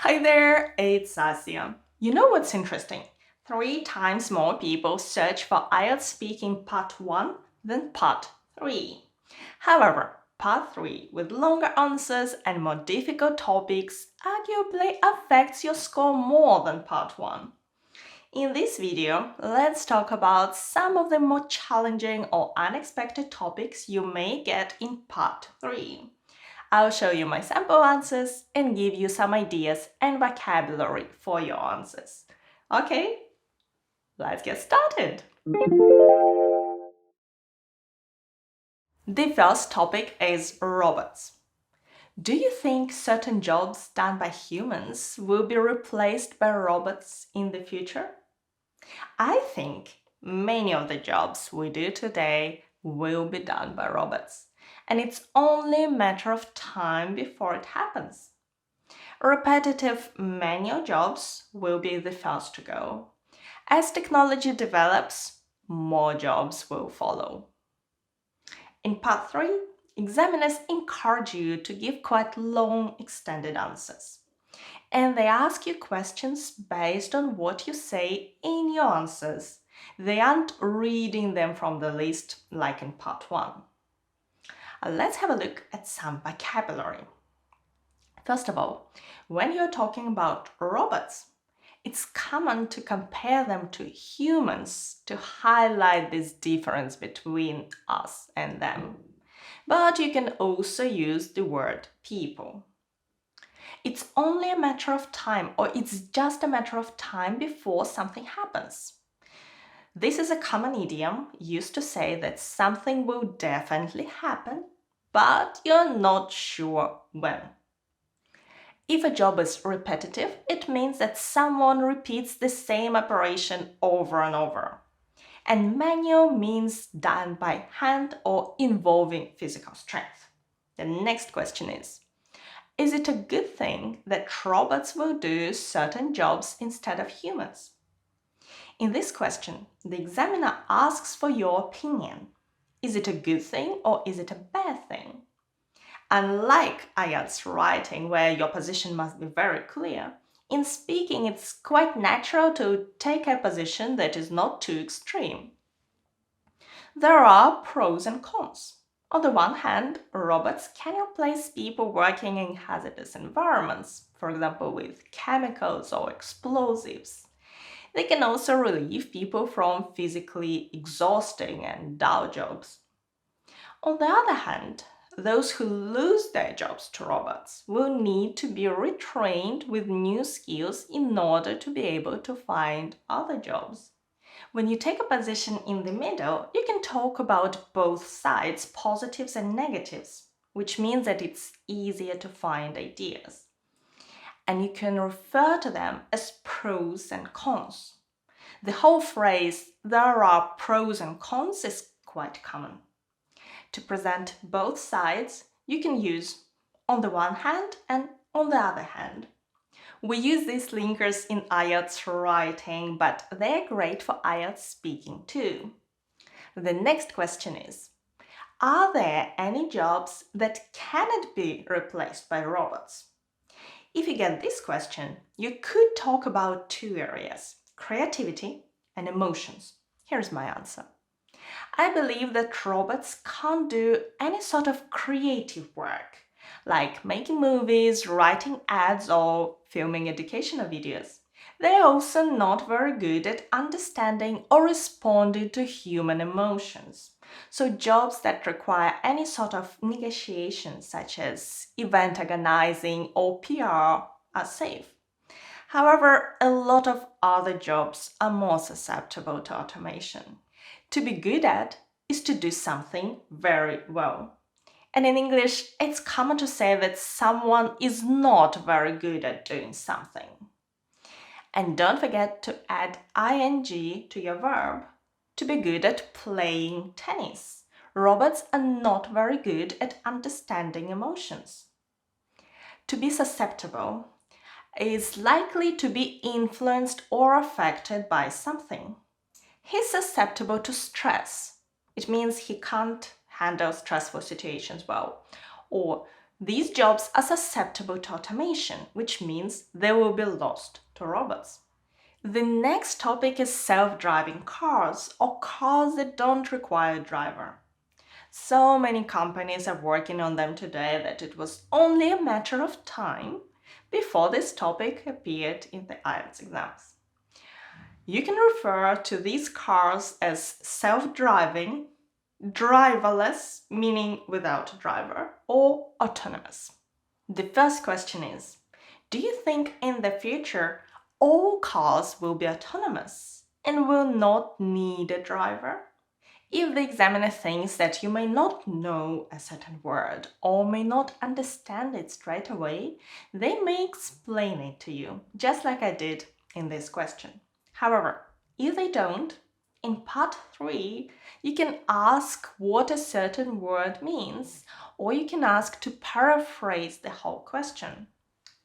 Hi there, it's Asia. You know what's interesting? Three times more people search for IELTS speaking part 1 than part 3. However, part 3 with longer answers and more difficult topics arguably affects your score more than part 1. In this video, let's talk about some of the more challenging or unexpected topics you may get in part 3. I'll show you my sample answers and give you some ideas and vocabulary for your answers. Okay, let's get started. The first topic is robots. Do you think certain jobs done by humans will be replaced by robots in the future? I think many of the jobs we do today will be done by robots, and it's only a matter of time before it happens. Repetitive manual jobs will be the first to go. As technology develops, more jobs will follow. In part 3, examiners encourage you to give quite long, extended answers. And they ask you questions based on what you say in your answers. They aren't reading them from the list like in part 1. Let's have a look at some vocabulary. First of all, when you're talking about robots, it's common to compare them to humans to highlight this difference between us and them. But you can also use the word people. It's only a matter of time, or it's just a matter of time before something happens. This is a common idiom used to say that something will definitely happen, but you're not sure when. If a job is repetitive, it means that someone repeats the same operation over and over. And manual means done by hand or involving physical strength. The next question is it a good thing that robots will do certain jobs instead of humans? In this question, the examiner asks for your opinion. Is it a good thing or is it a bad thing? Unlike IELTS writing, where your position must be very clear, in speaking it's quite natural to take a position that is not too extreme. There are pros and cons. On the one hand, robots can replace people working in hazardous environments, for example with chemicals or explosives. They can also relieve people from physically exhausting and dull jobs. On the other hand, those who lose their jobs to robots will need to be retrained with new skills in order to be able to find other jobs. When you take a position in the middle, you can talk about both sides, positives and negatives, which means that it's easier to find ideas. And you can refer to them as pros and cons. The whole phrase, there are pros and cons, is quite common. To present both sides, you can use on the one hand and on the other hand. We use these linkers in IELTS writing, but they're great for IELTS speaking too. The next question is, are there any jobs that cannot be replaced by robots? If you get this question, you could talk about two areas, creativity and emotions. Here's my answer. I believe that robots can't do any sort of creative work, like making movies, writing ads, or filming educational videos. They're also not very good at understanding or responding to human emotions. So jobs that require any sort of negotiation, such as event organizing or PR, are safe. However, a lot of other jobs are more susceptible to automation. To be good at is to do something very well. And in English, it's common to say that someone is not very good at doing something. And don't forget to add ing to your verb. To be good at playing tennis. Robots are not very good at understanding emotions. To be susceptible is likely to be influenced or affected by something. He's susceptible to stress. It means he can't handle stressful situations well, or These jobs are susceptible to automation, which means they will be lost to robots. The next topic is self-driving cars or cars that don't require a driver. So many companies are working on them today that it was only a matter of time before this topic appeared in the IELTS exams. You can refer to these cars as self-driving, driverless, meaning without a driver, or autonomous. The first question is, do you think in the future all cars will be autonomous and will not need a driver? If the examiner thinks that you may not know a certain word or may not understand it straight away, they may explain it to you, just like I did in this question. However, if they don't, in part 3, you can ask what a certain word means, or you can ask to paraphrase the whole question.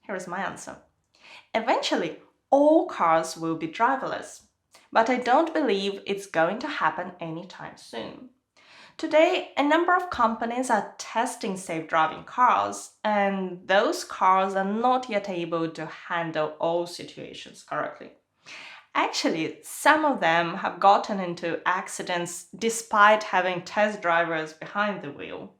Here is my answer. Eventually, all cars will be driverless, but I don't believe it's going to happen anytime soon. Today, a number of companies are testing safe driving cars, and those cars are not yet able to handle all situations correctly. Actually, some of them have gotten into accidents despite having test drivers behind the wheel.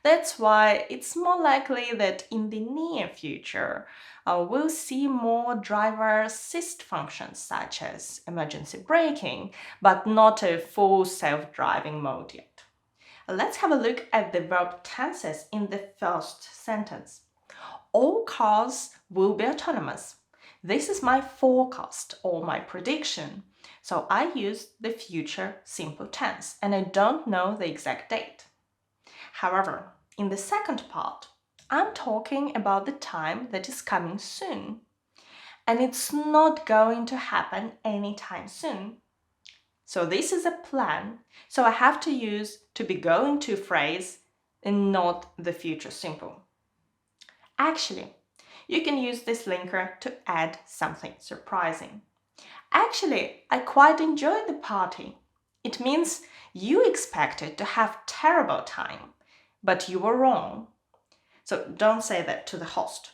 That's why it's more likely that in the near future, we'll see more driver assist functions such as emergency braking, but not a full self-driving mode yet. Let's have a look at the verb tenses in the first sentence. All cars will be autonomous. This is my forecast or my prediction. So I use the future simple tense and I don't know the exact date. However, in the second part, I'm talking about the time that is coming soon. And it's not going to happen anytime soon. So this is a plan. So I have to use to be going to phrase and not the future simple. Actually, you can use this linker to add something surprising. Actually, I quite enjoyed the party. It means you expected to have terrible time, but you were wrong. So don't say that to the host.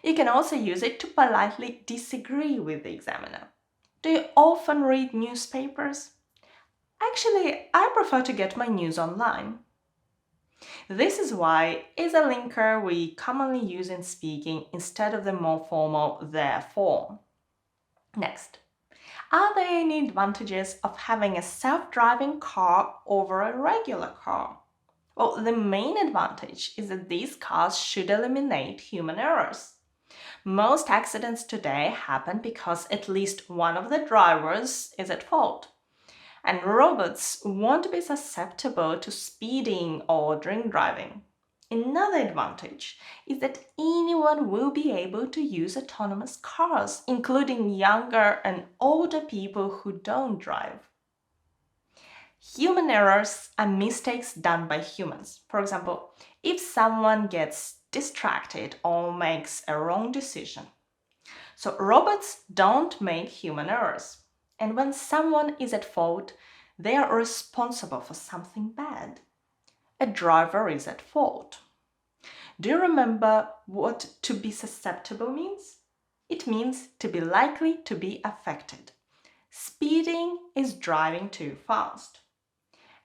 You can also use it to politely disagree with the examiner. Do you often read newspapers? Actually, I prefer to get my news online. This is why is a linker we commonly use in speaking instead of the more formal therefore. Next, are there any advantages of having a self-driving car over a regular car? Well, the main advantage is that these cars should eliminate human errors. Most accidents today happen because at least one of the drivers is at fault. And robots won't be susceptible to speeding or drink driving. Another advantage is that anyone will be able to use autonomous cars, including younger and older people who don't drive. Human errors are mistakes done by humans. For example, if someone gets distracted or makes a wrong decision. So robots don't make human errors. And when someone is at fault, they are responsible for something bad. A driver is at fault. Do you remember what to be susceptible means? It means to be likely to be affected. Speeding is driving too fast.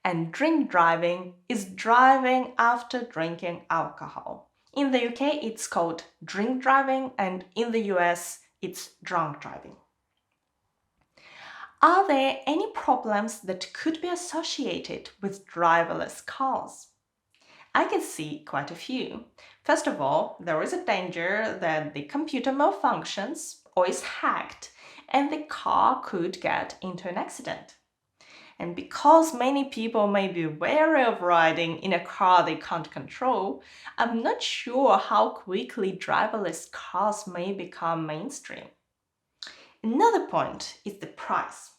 And drink driving is driving after drinking alcohol. In the UK, it's called drink driving, and in the US, it's drunk driving. Are there any problems that could be associated with driverless cars? I can see quite a few. First of all, there is a danger that the computer malfunctions or is hacked and the car could get into an accident. And because many people may be wary of riding in a car they can't control, I'm not sure how quickly driverless cars may become mainstream. Another point is the price.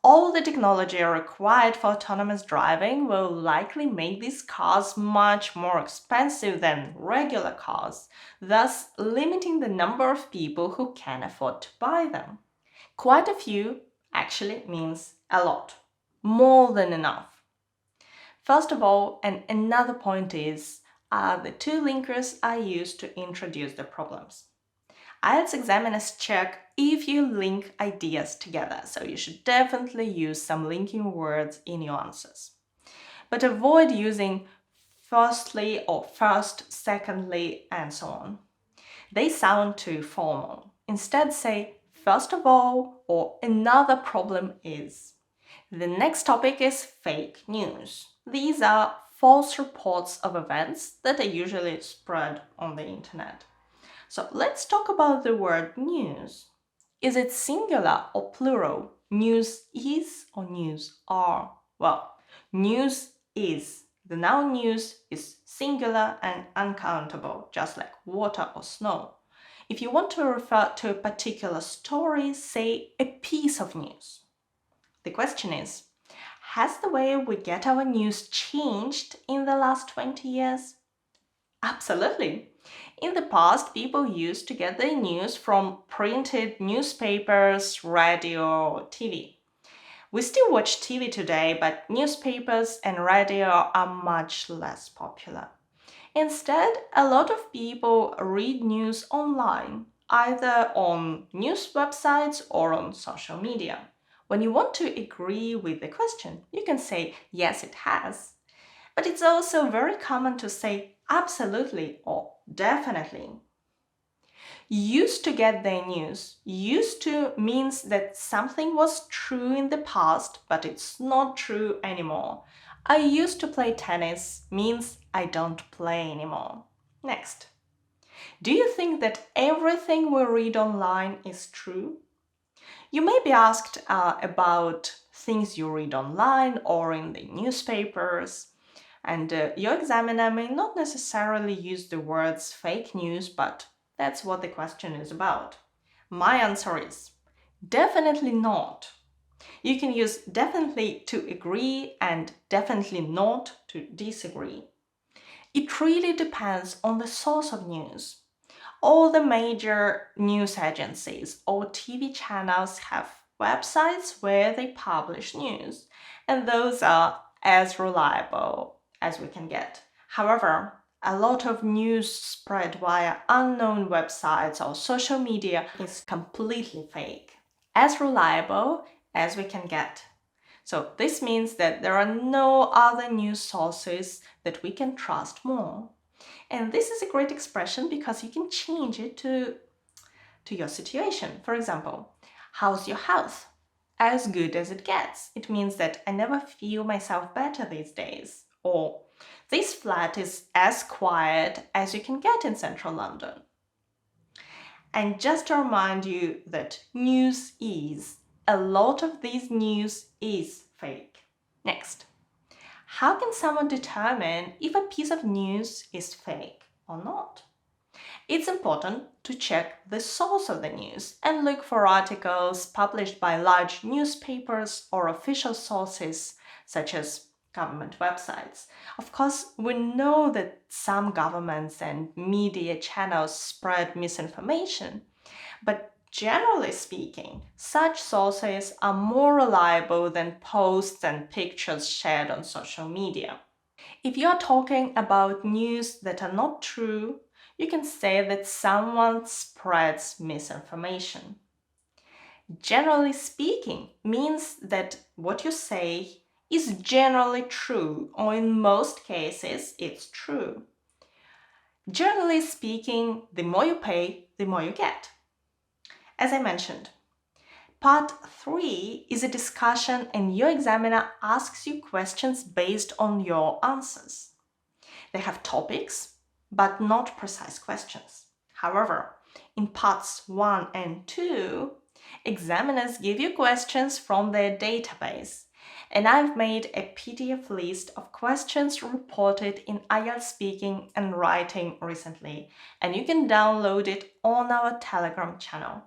All the technology required for autonomous driving will likely make these cars much more expensive than regular cars, thus limiting the number of people who can afford to buy them. Quite a few actually means a lot, more than enough. First of all, and another point is, are the two linkers I use to introduce the problems. IELTS examiners check if you link ideas together, so you should definitely use some linking words in your answers. But avoid using firstly or first, secondly, and so on. They sound too formal. Instead, say first of all or another problem is. The next topic is fake news. These are false reports of events that are usually spread on the internet. So let's talk about the word news. Is it singular or plural? News is or news are? Well, news is. The noun news is singular and uncountable, just like water or snow. If you want to refer to a particular story, say a piece of news. The question is, has the way we get our news changed in the last 20 years? Absolutely. In the past, people used to get their news from printed newspapers, radio, or TV. We still watch TV today, but newspapers and radio are much less popular. Instead, a lot of people read news online, either on news websites or on social media. When you want to agree with the question, you can say, yes, it has. But it's also very common to say absolutely or definitely. Used to get their news. Used to means that something was true in the past, but it's not true anymore. I used to play tennis means I don't play anymore. Next. Do you think that everything we read online is true? You may be asked about things you read online or in the newspapers. And your examiner may not necessarily use the words fake news, but that's what the question is about. My answer is definitely not. You can use definitely to agree and definitely not to disagree. It really depends on the source of news. All the major news agencies or TV channels have websites where they publish news, and those are as reliable as we can get. However, a lot of news spread via unknown websites or social media is completely fake, as reliable as we can get. So this means that there are no other news sources that we can trust more. And this is a great expression because you can change it to your situation. For example, how's your health? As good as it gets. It means that I never feel myself better these days. Or this flat is as quiet as you can get in central London. And just to remind you that news is, a lot of this news is fake. Next. How can someone determine if a piece of news is fake or not? It's important to check the source of the news and look for articles published by large newspapers or official sources such as government websites. Of course, we know that some governments and media channels spread misinformation, but generally speaking, such sources are more reliable than posts and pictures shared on social media. If you're talking about news that are not true, you can say that someone spreads misinformation. Generally speaking means that what you say is generally true, or in most cases, it's true. Generally speaking, the more you pay, the more you get. As I mentioned, Part 3 is a discussion and your examiner asks you questions based on your answers. They have topics, but not precise questions. However, in parts 1 and 2, examiners give you questions from their database, and I've made a PDF list of questions reported in IELTS speaking and writing recently, and you can download it on our Telegram channel.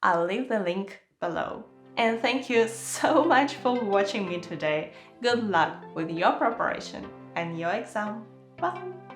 I'll leave the link below. And thank you so much for watching me today. Good luck with your preparation and your exam. Bye!